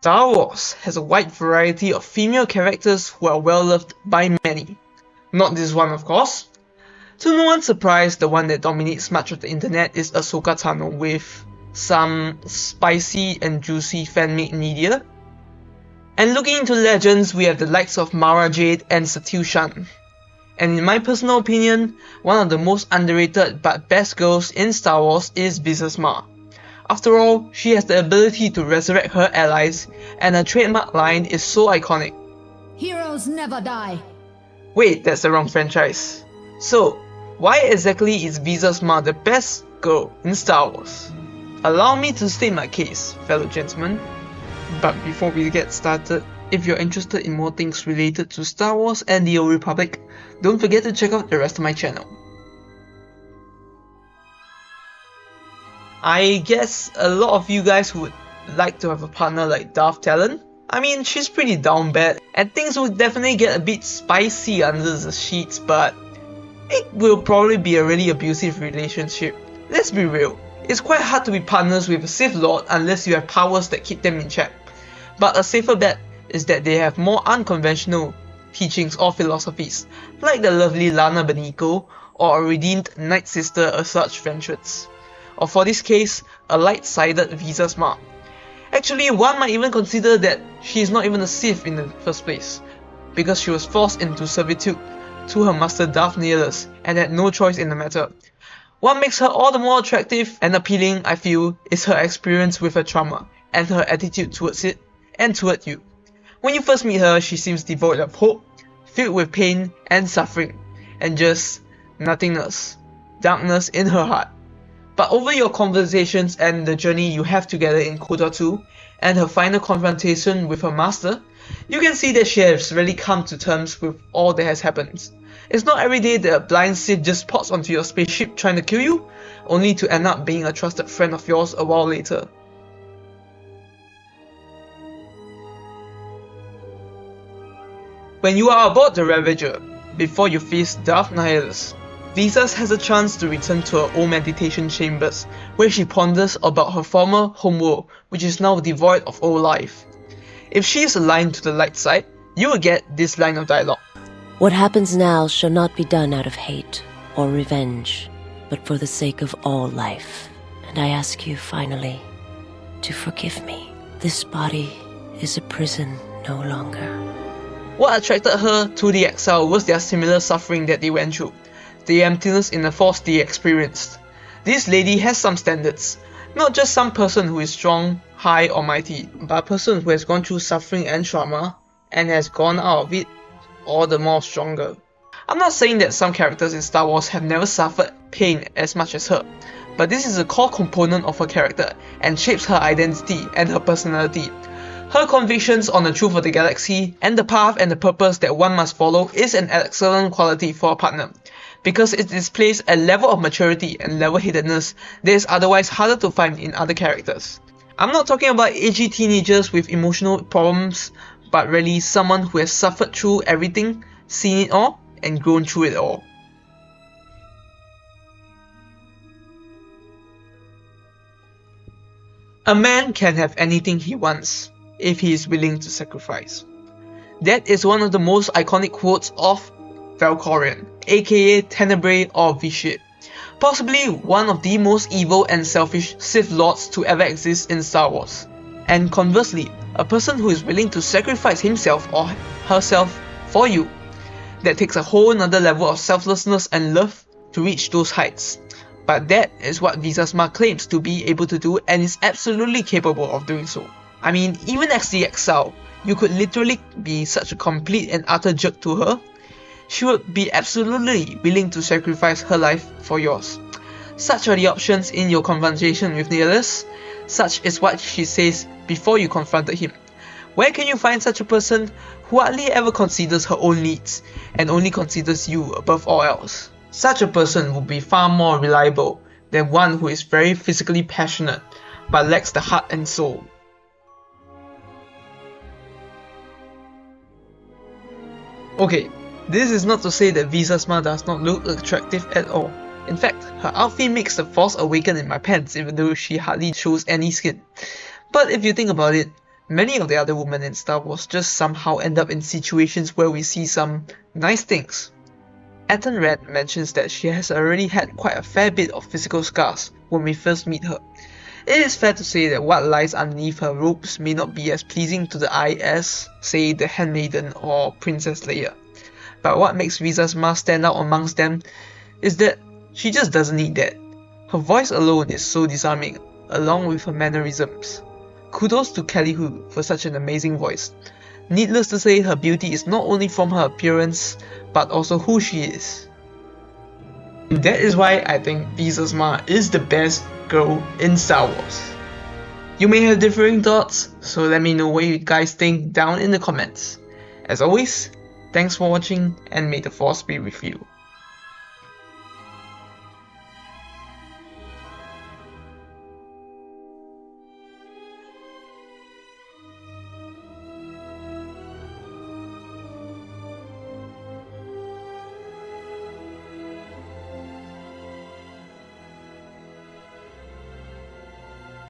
Star Wars has a wide variety of female characters who are well loved by many. Not this one, of course. To no one's surprise, the one that dominates much of the internet is Ahsoka Tano, with some spicy and juicy fan-made media. And looking into legends, we have the likes of Mara Jade and Satyushan. And in my personal opinion, one of the most underrated but best girls in Star Wars is Marr. After all, she has the ability to resurrect her allies, and her trademark line is so iconic. Heroes never die. Wait, that's the wrong franchise. So, why exactly is Marr the best girl in Star Wars? Allow me to state my case, fellow gentlemen. But before we get started, if you're interested in more things related to Star Wars and the Old Republic, don't forget to check out the rest of my channel. I guess a lot of you guys would like to have a partner like Darth Talon. I mean, she's pretty down bad, and things would definitely get a bit spicy under the sheets, but it will probably be a really abusive relationship. Let's be real, it's quite hard to be partners with a Sith Lord unless you have powers that keep them in check. But a safer bet is that they have more unconventional teachings or philosophies, like the lovely Lana Beniko or a redeemed Night Sister Asajj Ventress. Or for this case, a light-sided Marr. Actually, one might even consider that she is not even a Sith in the first place, because she was forced into servitude to her master Darth Nihilus and had no choice in the matter. What makes her all the more attractive and appealing, I feel, is her experience with her trauma and her attitude towards it and toward you. When you first meet her, she seems devoid of hope, filled with pain and suffering, and just nothingness, darkness in her heart. But over your conversations and the journey you have together in KOTOR 2 and her final confrontation with her master, you can see that she has really come to terms with all that has happened. It's not every day that a blind Sith just pops onto your spaceship trying to kill you, only to end up being a trusted friend of yours a while later. When you are aboard the Ravager, before you face Darth Nihilus, Visas has a chance to return to her old meditation chambers, where she ponders about her former homeworld, which is now devoid of old life. If she is aligned to the light side, you will get this line of dialogue. What happens now shall not be done out of hate or revenge, but for the sake of all life. And I ask you finally to forgive me. This body is a prison no longer. What attracted her to the exile was their similar suffering that they went through, the emptiness in the force they experienced. This lady has some standards, not just some person who is strong, high or mighty, but a person who has gone through suffering and trauma and has gone out of it all the more stronger. I'm not saying that some characters in Star Wars have never suffered pain as much as her, but this is a core component of her character and shapes her identity and her personality. Her convictions on the truth of the galaxy and the path and the purpose that one must follow is an excellent quality for a partner, because it displays a level of maturity and level-headedness that is otherwise harder to find in other characters. I'm not talking about edgy teenagers with emotional problems, but really someone who has suffered through everything, seen it all, and grown through it all. A man can have anything he wants, if he is willing to sacrifice. That is one of the most iconic quotes of Valkorion, aka Tenebrae or Vitiate, possibly one of the most evil and selfish Sith Lords to ever exist in Star Wars. And conversely, a person who is willing to sacrifice himself or herself for you. That takes a whole nother level of selflessness and love to reach those heights. But that is what Marr claims to be able to do and is absolutely capable of doing so. I mean, even as the exile, you could literally be such a complete and utter jerk to her. She would be absolutely willing to sacrifice her life for yours. Such are the options in your confrontation with Nihilus. Such is what she says before you confronted him. Where can you find such a person who hardly ever considers her own needs and only considers you above all else? Such a person would be far more reliable than one who is very physically passionate but lacks the heart and soul. Okay, this is not to say that Marr does not look attractive at all. In fact, her outfit makes the Force Awaken in my pants even though she hardly shows any skin. But if you think about it, Many of the other women in Star Wars just somehow end up in situations where we see some nice things. Ethan Red mentions that she has already had quite a fair bit of physical scars when we first meet her. It is fair to say that what lies underneath her robes may not be as pleasing to the eye as, say, the Handmaiden or Princess Leia. But what makes Visas Marr stand out amongst them is that she just doesn't need that. Her voice alone is so disarming, along with her mannerisms. Kudos to Kelly Hu for such an amazing voice. Needless to say, her beauty is not only from her appearance, but also who she is. And that is why I think Visas Marr is the best girl in Star Wars. You may have differing thoughts, so let me know what you guys think down in the comments. As always, thanks for watching and may the Force be with you.